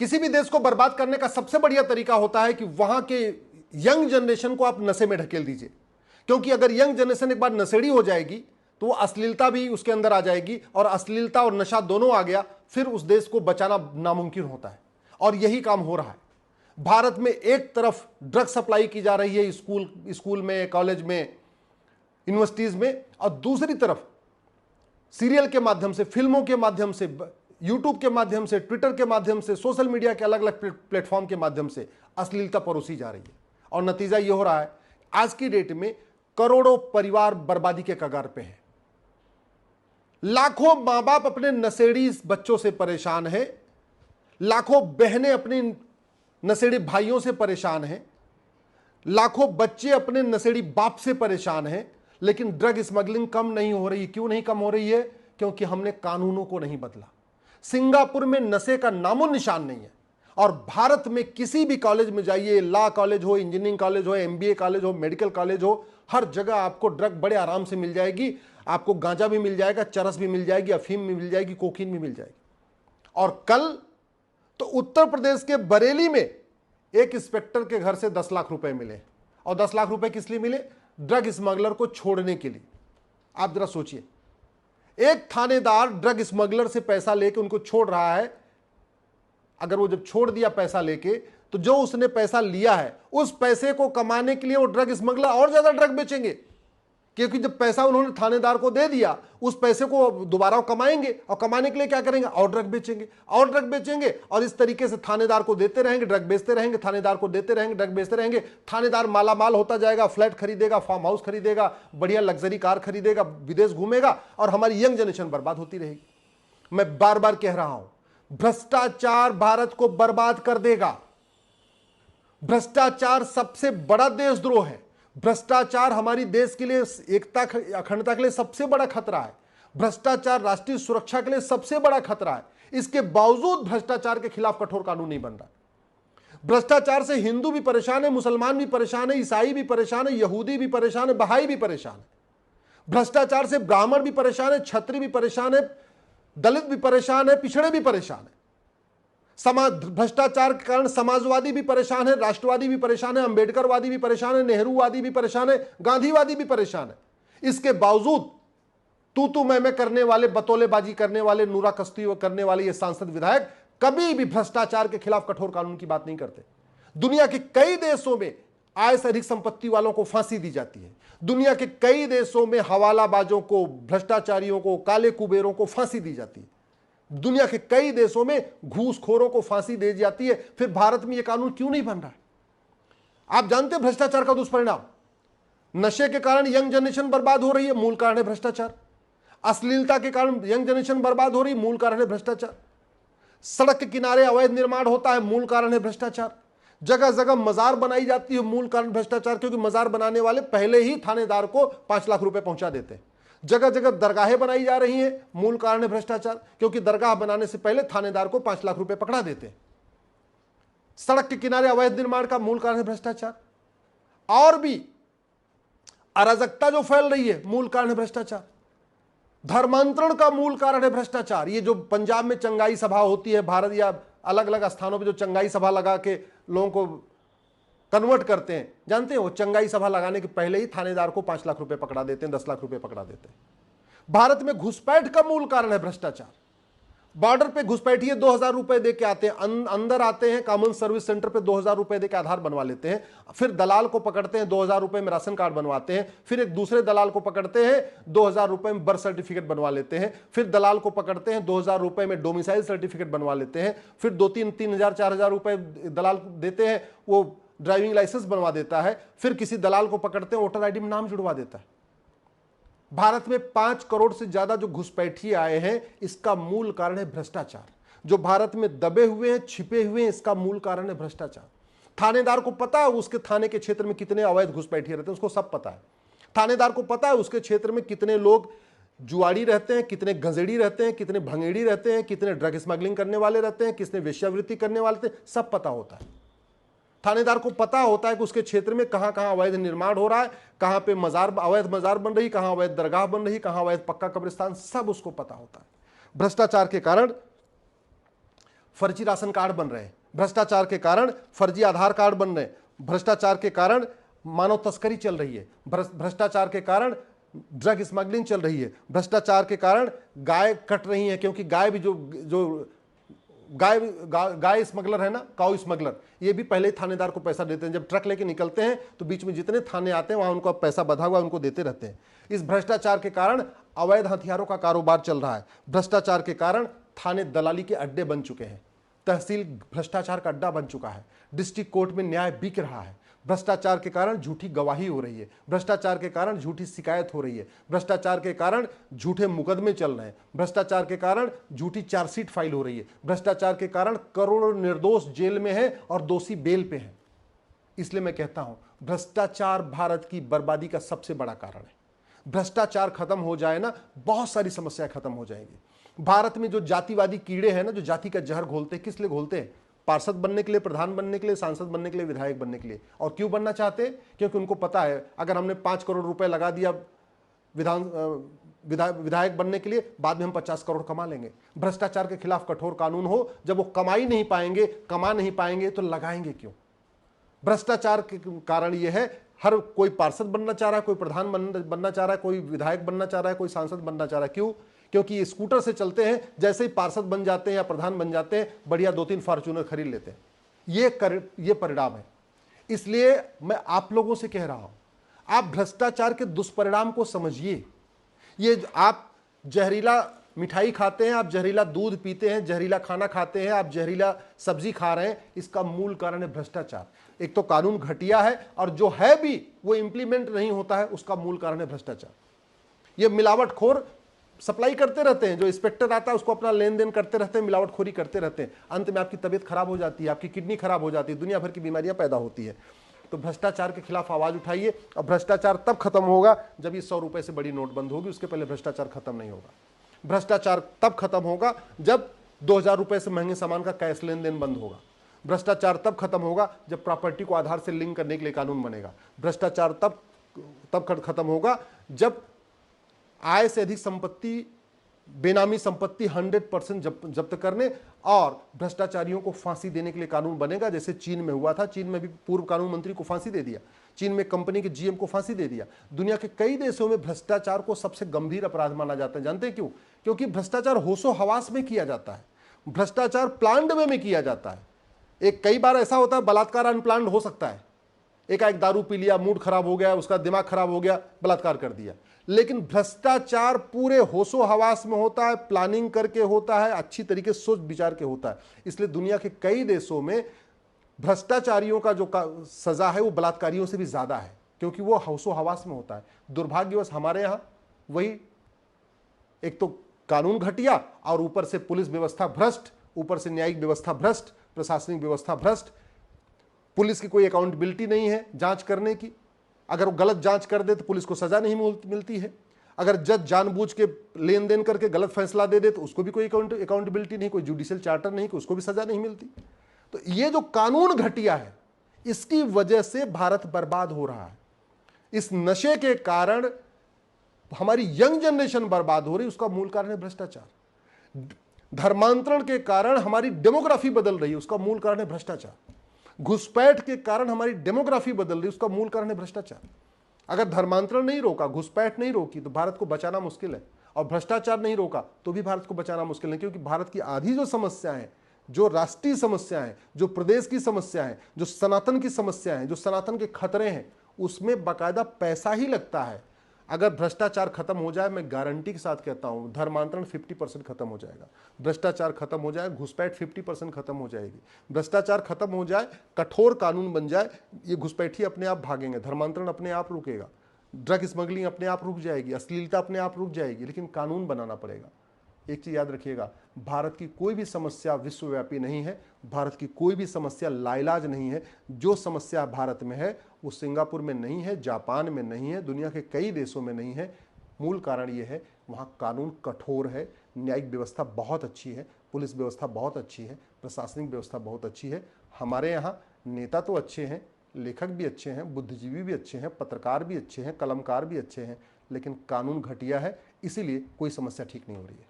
किसी भी देश को बर्बाद करने का सबसे बढ़िया तरीका होता है कि वहां के यंग जनरेशन को आप नशे में ढकेल दीजिए, क्योंकि अगर यंग जनरेशन एक बार नशेड़ी हो जाएगी तो वो अश्लीलता भी उसके अंदर आ जाएगी, और अश्लीलता और नशा दोनों आ गया, फिर उस देश को बचाना नामुमकिन होता है। और यही काम हो रहा है। भारत में एक तरफ ड्रग सप्लाई की जा रही है स्कूल में, कॉलेज में, यूनिवर्सिटीज में, और दूसरी तरफ सीरियल के माध्यम से, फिल्मों के माध्यम से, यूट्यूब के माध्यम से, ट्विटर के माध्यम से, सोशल मीडिया के अलग अलग प्लेटफॉर्म के माध्यम से अश्लीलता परोसी जा रही है। और नतीजा यह हो रहा है आज की डेट में करोड़ों परिवार बर्बादी के कगार पे हैं। लाखों मां बाप अपने नशेड़ी बच्चों से परेशान हैं, लाखों बहनें अपने नशेड़ी भाइयों से परेशान हैं, लाखों बच्चे अपने नशेड़ी बाप से परेशान हैं। लेकिन ड्रग स्मगलिंग कम नहीं हो रही। क्यों नहीं कम हो रही है? क्योंकि हमने कानूनों को नहीं बदला। सिंगापुर में नशे का नामो निशान नहीं है, और भारत में किसी भी कॉलेज में जाइए, लॉ कॉलेज हो, इंजीनियरिंग कॉलेज हो, एमबीए कॉलेज हो, मेडिकल कॉलेज हो, हर जगह आपको ड्रग बड़े आराम से मिल जाएगी। आपको गांजा भी मिल जाएगा, चरस भी मिल जाएगी, अफीम भी मिल जाएगी, कोकीन भी मिल जाएगी। और कल तो उत्तर प्रदेश के बरेली में एक इंस्पेक्टर के घर से 10 लाख रुपए मिले, और 10 लाख रुपए किस लिए मिले? ड्रग स्मगलर को छोड़ने के लिए। आप जरा सोचिए, एक थानेदार ड्रग स्मगलर से पैसा लेके उनको छोड़ रहा है। अगर वो जब छोड़ दिया पैसा लेके, तो जो उसने पैसा लिया है उस पैसे को कमाने के लिए वो ड्रग स्मगलर और ज्यादा ड्रग बेचेंगे, क्योंकि जब पैसा उन्होंने थानेदार को दे दिया, उस पैसे को दोबारा कमाएंगे, और कमाने के लिए क्या करेंगे? और ड्रग बेचेंगे, और ड्रग बेचेंगे, और इस तरीके से थानेदार को देते रहेंगे, ड्रग बेचते रहेंगे, थानेदार को देते रहेंगे, ड्रग बेचते रहेंगे। थानेदार माला माल होता जाएगा, फ्लैट खरीदेगा, फार्म हाउस खरीदेगा, बढ़िया लग्जरी कार खरीदेगा, विदेश घूमेगा, और हमारी यंग जनरेशन बर्बाद होती रहेगी। मैं बार बार कह रहा हूं, भ्रष्टाचार भारत को बर्बाद कर देगा। भ्रष्टाचार सबसे बड़ा देशद्रोह है। भ्रष्टाचार हमारी देश के लिए एकता, अखंडता के लिए सबसे बड़ा खतरा है। भ्रष्टाचार राष्ट्रीय सुरक्षा के लिए सबसे बड़ा खतरा है। इसके बावजूद भ्रष्टाचार के खिलाफ कठोर कानून नहीं बन रहा। भ्रष्टाचार से हिंदू भी परेशान है, मुसलमान भी परेशान है, ईसाई भी परेशान है, यहूदी भी परेशान है, बहाई भी परेशान है। भ्रष्टाचार से ब्राह्मण भी परेशान है, क्षत्रिय भी परेशान है, दलित भी परेशान है, पिछड़े भी परेशान है। भ्रष्टाचार के कारण समाजवादी भी परेशान है, राष्ट्रवादी भी परेशान है, अंबेडकरवादी भी परेशान है, नेहरूवादी भी परेशान है, गांधीवादी भी परेशान है। इसके बावजूद तू मैं करने वाले, बतौलेबाजी करने वाले, नूरा कश्ती करने वाले ये सांसद विधायक कभी भी भ्रष्टाचार के खिलाफ कठोर कानून की बात नहीं करते। दुनिया के कई देशों में आय से अधिक संपत्ति वालों को फांसी दी जाती है। दुनिया के कई देशों में हवालाबाजों को, भ्रष्टाचारियों को, काले कुबेरों को फांसी दी जाती है। दुनिया के कई देशों में घूसखोरों को फांसी दी जाती है। फिर भारत में यह कानून क्यों नहीं बन रहा है? आप जानते हैं भ्रष्टाचार का दुष्परिणाम, नशे के कारण यंग जनरेशन बर्बाद हो रही है, मूल कारण है भ्रष्टाचार। अश्लीलता के कारण यंग जनरेशन बर्बाद हो रही है, मूल कारण है भ्रष्टाचार। सड़क के किनारे अवैध निर्माण होता है, मूल कारण है भ्रष्टाचार। जगह जगह मजार बनाई जाती है, मूल कारण भ्रष्टाचार, क्योंकि मजार बनाने वाले पहले ही थानेदार को 5 लाख रुपए पहुंचा देते हैं। जगह जगह दरगाहें बनाई जा रही हैं, मूल कारण है भ्रष्टाचार, क्योंकि दरगाह बनाने से पहले थानेदार को 5 लाख रुपए पकड़ा देते हैं। सड़क के किनारे अवैध निर्माण का मूल कारण है भ्रष्टाचार। और भी अराजकता जो फैल रही है, मूल कारण है भ्रष्टाचार। धर्मांतरण का मूल कारण है भ्रष्टाचार। ये जो पंजाब में चंगाई सभा होती है, भारत या अलग अलग स्थानों पर जो चंगाई सभा लगा के लोगों को कन्वर्ट करते हैं, जानते हैं वो चंगाई सभा लगाने के पहले ही थानेदार को 5 लाख रुपए पकड़ा देते हैं, 10 लाख रुपए पकड़ा देते हैं। भारत में घुसपैठ का मूल कारण है भ्रष्टाचार। बॉर्डर पे घुसपैठिए 2000 रुपए दे के आते हैं, अंदर आते हैं, कॉमन सर्विस सेंटर पे 2000 रुपए दे के आधार बनवा लेते हैं, फिर दलाल को पकड़ते हैं, 2000 रुपए में राशन कार्ड बनवाते हैं, फिर एक दूसरे दलाल को पकड़ते हैं, 2000 रुपए में बर्थ सर्टिफिकेट बनवा लेते हैं, फिर दलाल को पकड़ते हैं, 2000 रुपए में डोमिसाइल सर्टिफिकेट बनवा लेते हैं, फिर 2-3 4 हजार रुपए दलाल देते हैं, वो ड्राइविंग लाइसेंस बनवा देता है, फिर किसी दलाल को पकड़ते हैं, वोटर आईडी में नाम जुड़वा देता है। भारत में 5 करोड़ से ज्यादा जो घुसपैठिए आए हैं, इसका मूल कारण है भ्रष्टाचार। जो भारत में दबे हुए हैं, छिपे हुए हैं, इसका मूल कारण है भ्रष्टाचार। थानेदार को पता है उसके थाने के क्षेत्र में कितने अवैध घुसपैठिए रहते हैं, उसको सब पता है। थानेदार को पता है उसके क्षेत्र में कितने लोग जुआड़ी रहते हैं, कितने गंजेड़ी रहते हैं, कितने भंगेड़ी रहते हैं, कितने ड्रग स्मगलिंग करने वाले रहते हैं, कितने वेश्यावृत्ति करने वाले रहते हैं, सब पता होता है। थानेदार को पता होता है कि उसके क्षेत्र में कहां कहां अवैध निर्माण हो रहा है, कहां पे अवैध मजार बन रही, कहां अवैध दरगाह बन रही, कहां अवैध पक्का कब्रिस्तान, सब उसको पता होता है। भ्रष्टाचार के कारण फर्जी राशन कार्ड बन रहे हैं, भ्रष्टाचार के कारण फर्जी आधार कार्ड बन रहे हैं, भ्रष्टाचार के कारण मानव तस्करी चल रही है, भ्रष्टाचार के कारण ड्रग स्मगलिंग चल रही है, भ्रष्टाचार के कारण गाय कट रही है, क्योंकि गाय भी जो गाय स्मगलर है ना, काऊ स्मगलर, ये भी पहले ही थानेदार को पैसा देते हैं। जब ट्रक लेके निकलते हैं तो बीच में जितने थाने आते हैं वहां उनको पैसा बंधा हुआ उनको देते रहते हैं। इस भ्रष्टाचार के कारण अवैध हथियारों का कारोबार चल रहा है, भ्रष्टाचार के कारण थाने दलाली के अड्डे बन चुके हैं, तहसील भ्रष्टाचार का अड्डा बन चुका है, डिस्ट्रिक्ट कोर्ट में न्याय बिक रहा है, भ्रष्टाचार के कारण झूठी गवाही हो रही है, भ्रष्टाचार के कारण झूठी शिकायत हो रही है, भ्रष्टाचार के कारण झूठे मुकदमे चल रहे हैं, भ्रष्टाचार के कारण झूठी चार्जशीट फाइल हो रही है, भ्रष्टाचार के कारण करोड़ों निर्दोष जेल में हैं और दोषी बेल पे हैं। इसलिए मैं कहता हूं, भ्रष्टाचार भारत की बर्बादी का सबसे बड़ा कारण है। भ्रष्टाचार खत्म हो जाए ना, बहुत सारी समस्याएं खत्म हो जाएंगी। भारत में जो जातिवादी कीड़े हैं ना, जो जाति का जहर घोलते हैं, किस लिए घोलते हैं? पार्षद बनने के लिए, प्रधान बनने के लिए, सांसद बनने के लिए, विधायक बनने के लिए। और क्यों बनना चाहते हैं? क्योंकि उनको पता है अगर हमने 5 करोड़ रुपए लगा दिया विधायक बनने के लिए, बाद में हम 50 करोड़ कमा लेंगे। भ्रष्टाचार के खिलाफ कठोर कानून हो, जब वो कमा नहीं पाएंगे तो लगाएंगे क्यों? भ्रष्टाचार के कारण यह है, हर कोई पार्षद बनना चाह रहा है, कोई प्रधान बनना चाह रहा है, कोई विधायक बनना चाह रहा है, कोई सांसद बनना चाह रहा है। क्यों? क्योंकि ये स्कूटर से चलते हैं, जैसे ही पार्षद बन जाते हैं या प्रधान बन जाते हैं, बढ़िया 2-3 फॉर्च्यूनर खरीद लेते हैं। ये परिणाम है। इसलिए मैं आप लोगों से कह रहा हूं, आप भ्रष्टाचार के दुष्परिणाम को समझिए। ये आप जहरीला मिठाई खाते हैं, आप जहरीला दूध पीते हैं, जहरीला खाना खाते हैं, आप जहरीला सब्जी खा रहे हैं, इसका मूल कारण है भ्रष्टाचार। एक तो कानून घटिया है, और जो है भी वो इंप्लीमेंट नहीं होता है, उसका मूल कारण है भ्रष्टाचार। ये मिलावटखोर सप्लाई करते रहते हैं, जो इंस्पेक्टर आता है उसको अपना लेन देन करते रहते हैं, मिलावटखोरी करते रहते हैं, अंत में आपकी तबीयत खराब हो जाती है, आपकी किडनी खराब हो जाती है, दुनिया भर की बीमारियां पैदा होती है। तो भ्रष्टाचार के खिलाफ आवाज उठाइए। और भ्रष्टाचार तब खत्म होगा जब ये 100 रुपए से बड़ी नोट बंद होगी, उसके पहले भ्रष्टाचार खत्म नहीं होगा। भ्रष्टाचार तब खत्म होगा जब 2000 रुपए से महंगे सामान का कैश लेन देन बंद होगा। भ्रष्टाचार तब खत्म होगा जब प्रॉपर्टी को आधार से लिंक करने के लिए कानून बनेगा। भ्रष्टाचार तब खत्म होगा जब आय से अधिक संपत्ति, बेनामी संपत्ति 100% जब्त करने और भ्रष्टाचारियों को फांसी देने के लिए कानून बनेगा, जैसे चीन में हुआ था। चीन में भी पूर्व कानून मंत्री को फांसी दे दिया, चीन में कंपनी के जीएम को फांसी दे दिया। दुनिया के कई देशों में भ्रष्टाचार को सबसे गंभीर अपराध माना जाता है। जानते हैं क्यों? क्योंकि भ्रष्टाचार होशो हवास में किया जाता है, भ्रष्टाचार प्लान्ड वे में किया जाता है। कई बार ऐसा होता है बलात्कार अनप्लान्ड हो सकता है, एक दारू पी लिया, मूड खराब हो गया, उसका दिमाग खराब हो गया, बलात्कार कर दिया। लेकिन भ्रष्टाचार पूरे होशो हवास में होता है, प्लानिंग करके होता है, अच्छी तरीके से सोच विचार के होता है। इसलिए दुनिया के कई देशों में भ्रष्टाचारियों का जो सजा है वो बलात्कारियों से भी ज्यादा है, क्योंकि वो होशो हवास में होता है। दुर्भाग्यवश हमारे यहां वही, एक तो कानून घटिया और ऊपर से पुलिस व्यवस्था भ्रष्ट, ऊपर से न्यायिक व्यवस्था भ्रष्ट, प्रशासनिक व्यवस्था भ्रष्ट, पुलिस की कोई अकाउंटेबिलिटी नहीं है जांच करने की। अगर वो गलत जांच कर दे तो पुलिस को सजा नहीं मिलती है। अगर जज जानबूझ के लेन देन करके गलत फैसला दे दे तो उसको भी कोई अकाउंटेबिलिटी नहीं, कोई जुडिशियल चार्टर नहीं, उसको भी सजा नहीं मिलती। तो ये जो कानून घटिया है, इसकी वजह से भारत बर्बाद हो रहा है। इस नशे के कारण हमारी यंग जनरेशन बर्बाद हो रही, उसका मूल कारण है भ्रष्टाचार। धर्मांतरण के कारण हमारी डेमोग्राफी बदल रही है, उसका मूल कारण है भ्रष्टाचार। घुसपैठ के कारण हमारी डेमोग्राफी बदल रही है, उसका मूल कारण है भ्रष्टाचार। अगर धर्मांतरण नहीं रोका, घुसपैठ नहीं रोकी तो भारत को बचाना मुश्किल है, और भ्रष्टाचार नहीं रोका तो भी भारत को बचाना मुश्किल है। क्योंकि भारत की आधी जो समस्या है, जो राष्ट्रीय समस्या है, जो प्रदेश की समस्या है, जो सनातन की समस्या है, जो सनातन के खतरे हैं, उसमें बाकायदा पैसा ही लगता है। अगर भ्रष्टाचार खत्म हो जाए, मैं गारंटी के साथ कहता हूं, धर्मांतरण 50% खत्म हो जाएगा, भ्रष्टाचार खत्म हो जाए, घुसपैठ 50% खत्म हो जाएगी। भ्रष्टाचार खत्म हो जाए, कठोर कानून बन जाए, ये घुसपैठी अपने आप भागेंगे, धर्मांतरण अपने आप रुकेगा, ड्रग स्मगलिंग अपने आप रुक जाएगी, अश्लीलता अपने आप रुक जाएगी। लेकिन कानून बनाना पड़ेगा। एक चीज याद रखिएगा, भारत की कोई भी समस्या विश्वव्यापी नहीं है, भारत की कोई भी समस्या लाइलाज नहीं है। जो समस्या भारत में है वो सिंगापुर में नहीं है, जापान में नहीं है, दुनिया के कई देशों में नहीं है। मूल कारण ये है, वहाँ कानून कठोर है, न्यायिक व्यवस्था बहुत अच्छी है, पुलिस व्यवस्था बहुत अच्छी है, प्रशासनिक व्यवस्था बहुत अच्छी है। हमारे यहाँ नेता तो अच्छे हैं, लेखक भी अच्छे हैं, बुद्धिजीवी भी अच्छे हैं, पत्रकार भी अच्छे हैं, कलमकार भी अच्छे हैं, लेकिन कानून घटिया है, इसीलिए कोई समस्या ठीक नहीं हो रही है।